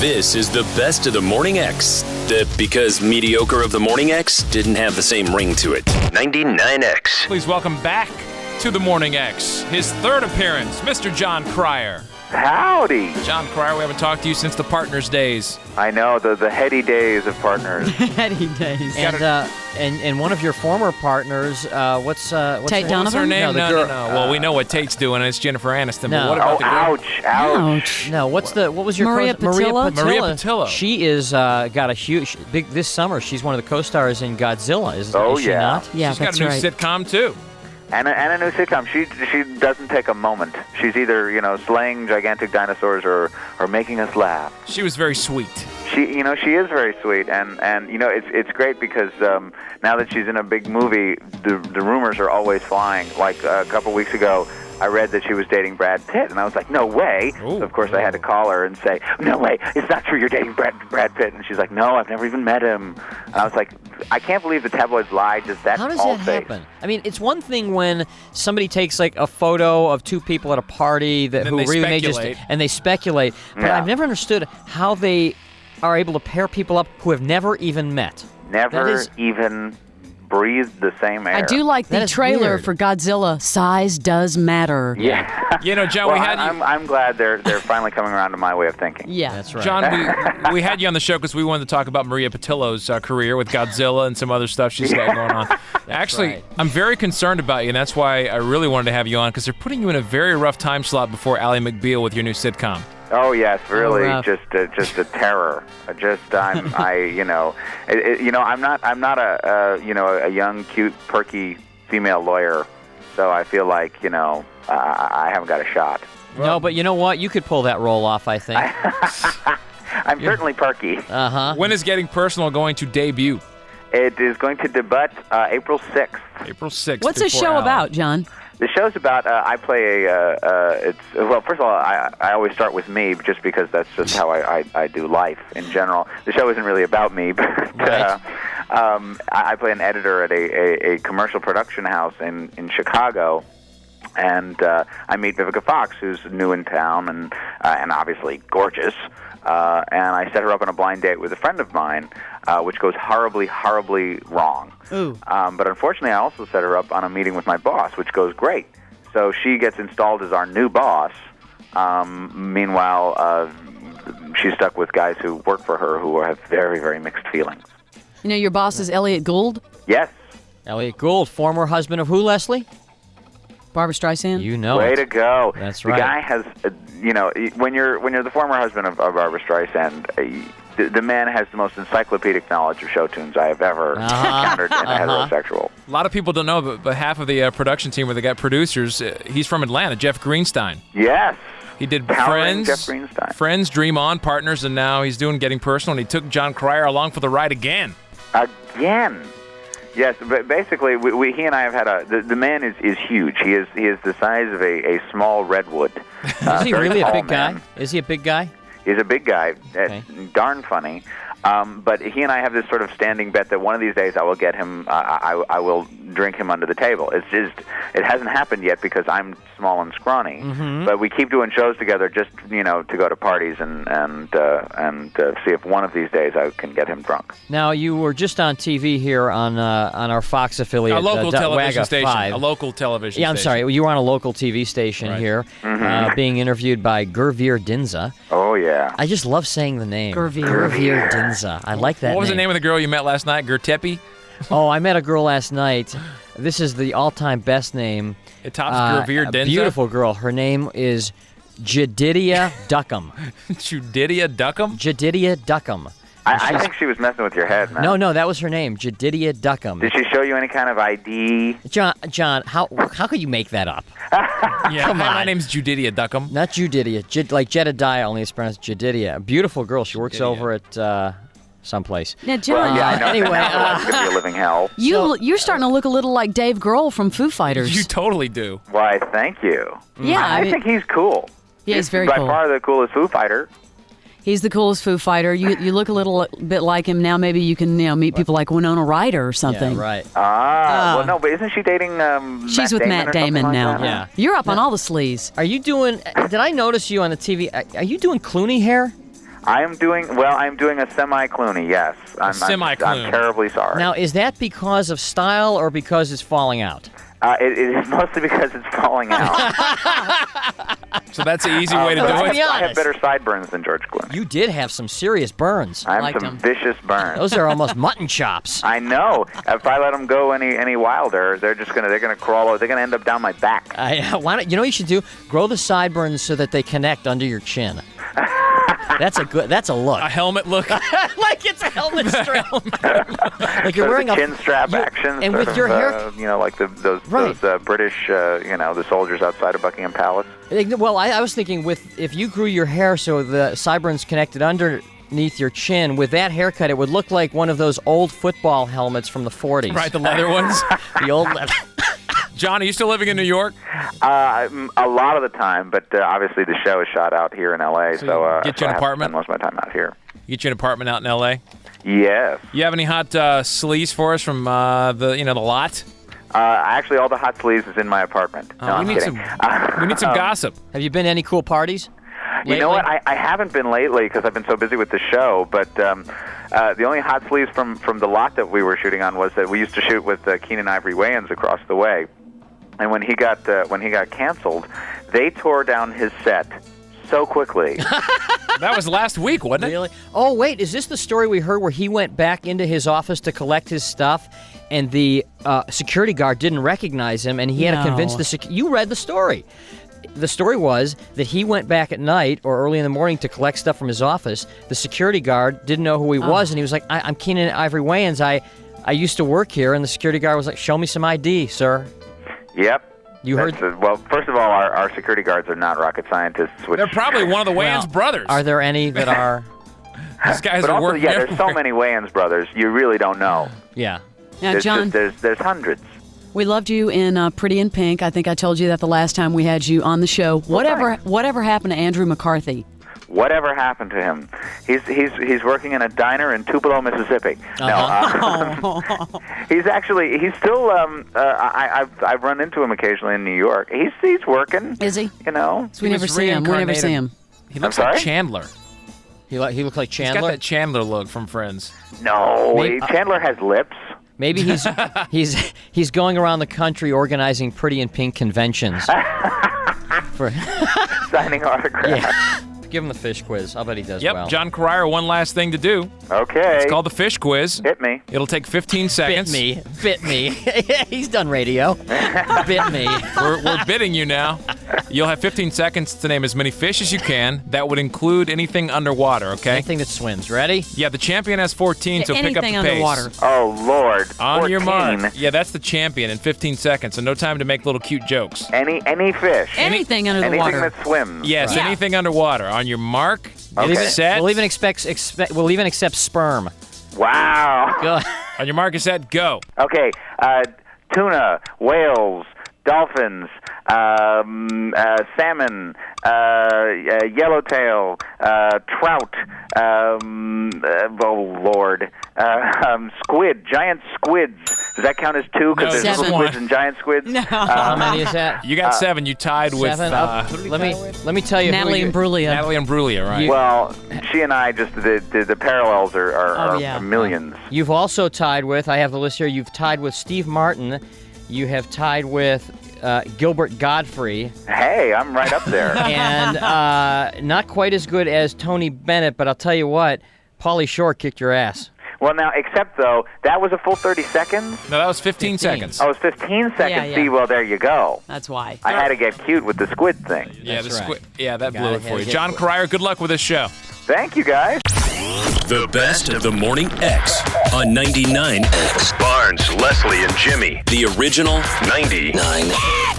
This is the best of the Morning X. Because mediocre of the Morning X didn't have the same ring to it. 99X. Please welcome back to the Morning X, his third appearance, Mr. Jon Cryer. Howdy. Jon Cryer, we haven't talked to you since the Partners days. I know, the heady days of Partners. Heady days. And one of your former partners, what's Tate her, Donovan? What's her name? No, No. Well, we know what Tate's doing, and it's Jennifer Aniston. No. But what about the girl? Ouch. No, what was your Maria Petillo? Maria Petillo. She is got a huge big this summer. She's one of the co-stars in Godzilla. Is she not? Yeah, She's got that's a new right. sitcom, too. And a new sitcom. She doesn't take a moment. She's either, slaying gigantic dinosaurs or making us laugh. She was very sweet. She is very sweet, and it's great because now that she's in a big movie, the rumors are always flying. Like a couple weeks ago, I read that she was dating Brad Pitt, and I was like, no way. Ooh. So of course, I had to call her and say, no way, it's not true you're dating Brad Pitt. And she's like, no, I've never even met him. And I was like, I can't believe the tabloids lie. Just that How does bald that face. happen? I mean, it's one thing when somebody takes like a photo of two people at a party Then they speculate. and they speculate. But Yeah. I've never understood how they are able to pair people up who have never even met. Never even breathed the same air. I do like That the is trailer weird. for Godzilla. Size does matter. Yeah. John, Well, we had you. I'm glad they're finally coming around to my way of thinking. Yeah. That's right. John, we had you on the show because we wanted to talk about Maria Petillo's career with Godzilla and some other stuff she's got going on. Actually, right. I'm very concerned about you, and that's why I really wanted to have you on because they're putting you in a very rough time slot before Ally McBeal with your new sitcom. Oh yes, really, rough. just a terror. I'm not a young, cute, perky female lawyer, so I feel like I haven't got a shot. No, but you know what? You could pull that role off, I think. I'm certainly perky. Uh-huh. When is Getting Personal going to debut? It is going to debut April 6th. April 6th. What's this before show Ally. about, John? The show's about I play first of all, I always start with me just because that's just how I do life in general. The show isn't really about me, but Right. I play an editor at a commercial production house in Chicago. And I meet Vivica Fox, who's new in town and obviously gorgeous. And I set her up on a blind date with a friend of mine, which goes horribly, horribly wrong. Ooh. But unfortunately, I also set her up on a meeting with my boss, which goes great. So she gets installed as our new boss. Meanwhile, she's stuck with guys who work for her who have very, very mixed feelings. Your boss is Elliot Gould, Yes. Elliot Gould, former husband of who, Leslie? Barbara Streisand. You know Way it. to go. That's The right. guy has, when you're the former husband of Barbara Streisand, the man has the most encyclopedic knowledge of show tunes I have ever encountered in a heterosexual. A lot of people don't know, but half of the production team where they got producers, he's from Atlanta, Jeff Greenstein. Yes. He did Towering Friends, Jeff Greenstein. Friends, Dream On, Partners, and now he's doing Getting Personal, and he took Jon Cryer along for the ride again. Again. Yes, but basically, he and I have had the man is huge. He is the size of a small redwood. Is he very really a tall big man. guy? Is he a big guy? He's a big guy, Okay. darn funny. But he and I have this sort of standing bet that one of these days I will get him. I will drink him under the table. It's just it hasn't happened yet because I'm small and scrawny. Mm-hmm. But we keep doing shows together just to go to parties and see if one of these days I can get him drunk. Now, you were just on TV here on our Fox affiliate, A local television WAGA station. 5. A local television Yeah, I'm station. sorry. You were on a local TV station Right. here, being interviewed by Gurveer Dinza. Oh yeah. I just love saying the name. Gurveer. Dinza. I like that What was the name. name of the girl you met last night? Gertepi? Oh, I met a girl last night. This is the all-time best name. It tops Gurveer A Dinza? beautiful girl. Her name is Jedidia Duckham. Judidia Duckham? Jedidia Duckham. I think she was messing with your head, man. No, that was her name, Jedidia Duckham. Did she show you any kind of ID? John, how could you make that up? Yeah, Come my on. name's Judidia Duckham. Not Judidia, like Jedediah, only it's pronounced Jedidia. A beautiful girl. She works Jedidia. over at someplace. Now, John, Yeah, I know. Anyway, That's going to be a living hell. you're starting to look a little like Dave Grohl from Foo Fighters. You totally do. Why, thank you. Yeah, I I mean- think he's cool. Yeah, he's very by cool. far the coolest Foo Fighter. He's the coolest Foo Fighter. You look a little bit like him now. Maybe you can meet people like Winona Ryder or something. Yeah, right. Well, no, but isn't she dating She's with Matt or something Damon like now. that? Yeah. You're up on all the sleaze. Are you doing? Did I notice you on the TV? Are you doing Clooney hair? I'm doing a semi-Clooney, yes. I'm terribly sorry. Now, is that because of style or because it's falling out? It is mostly because it's falling out. So that's an easy way to do it. I have better sideburns than George Clooney. You did have some serious burns. I have some vicious burns. Those are almost mutton chops. I know. If I let them go any wilder, they're gonna crawl. They're gonna end up down my back. Why don't you know what you should do? Grow the sideburns so that they connect under your chin. That's a look. A helmet look. Like it's a helmet strap. Like you're wearing a chin strap action. And with your hair, like those British, the soldiers outside of Buckingham Palace. Well, I was thinking if you grew your hair so the sideburns connected underneath your chin, with that haircut, it would look like one of those old football helmets from the 40s. Right, the leather ones. The old leather. John, are you still living in New York? A lot of the time, but obviously the show is shot out here in L.A., so get you an apartment? I spend most of my time out here. Get you an apartment out in L.A.? Yes. You have any hot sleaze for us from the lot? Actually, all the hot sleaze is in my apartment. No, I'm kidding. We need some gossip. Have you been to any cool parties lately? You know what? I haven't been lately because I've been so busy with the show, but the only hot sleaze from the lot that we were shooting on was that we used to shoot with Keenan Ivory Wayans across the way. And when he got canceled, they tore down his set so quickly. That was last week, wasn't it? Really? Oh, wait, is this the story we heard where he went back into his office to collect his stuff, and the security guard didn't recognize him, and he had to convince You read the story. The story was that he went back at night or early in the morning to collect stuff from his office. The security guard didn't know who he was, and he was like, I'm Keenan Ivory Wayans. I used to work here, and the security guard was like, show me some ID, sir. Yep. You heard? Well, first of all, our security guards are not rocket scientists. They're probably one of the Wayans brothers. Are there any that are? These guys but are also, working there's so many Wayans brothers, you really don't know. Yeah. Now, John, there's hundreds. we loved you in Pretty in Pink. I think I told you that the last time we had you on the show. Whatever happened to Andrew McCarthy? Whatever happened to him? He's working in a diner in Tupelo, Mississippi. He's still. I've run into him occasionally in New York. He's working. Is he? You know. So we never see him. He looks like Chandler. He looked like Chandler. He's got that Chandler look from Friends. No, Chandler has lips. Maybe he's going around the country organizing Pretty in Pink conventions. Signing autographs. Yeah. Give him the fish quiz. I'll bet he does well. Yep, Jon Cryer, one last thing to do. Okay. It's called the fish quiz. Hit me. It'll take 15 seconds. Bit me. He's done radio. Bit me. We're bidding you now. You'll have 15 seconds to name as many fish as you can. That would include anything underwater, okay? Anything that swims. Ready? Yeah, the champion has 14, so pick up the pace. Anything underwater. Oh, Lord. On 14. your mark. Yeah, that's the champion in 15 seconds, so no time to make little cute jokes. Any fish. Anything under the water. Anything that swims. Yes, anything underwater. On your mark, set. We'll even accept sperm. Wow. Go. On your mark, set, go. Okay. Tuna, whales, dolphins, salmon, yellowtail, trout, oh Lord, squid, giant squids. Does that count as two? Because there's little squids and giant squids. No. How many is that? You got 7. You tied with. Let me tell you. Natalie Imbruglia. Natalie Imbruglia, right? Well, she and I just the parallels are millions. You've also tied with. I have the list here. You've tied with Steve Martin. You have tied with Gilbert Godfrey. Hey, I'm right up there. And not quite as good as Tony Bennett, but I'll tell you what, Pauly Shore kicked your ass. Well, now, except, though, that was a full 30 seconds? No, that was 15 seconds. Oh, it was 15 seconds? Yeah. See, well, there you go. That's why. I had to get cute with the squid thing. Yeah, That's right. Yeah, that blew it for you. get Jon Cryer, good luck with this show. Thank you, guys. The best of the Morning X on 99X. Barnes, Leslie, and Jimmy. The original 99X.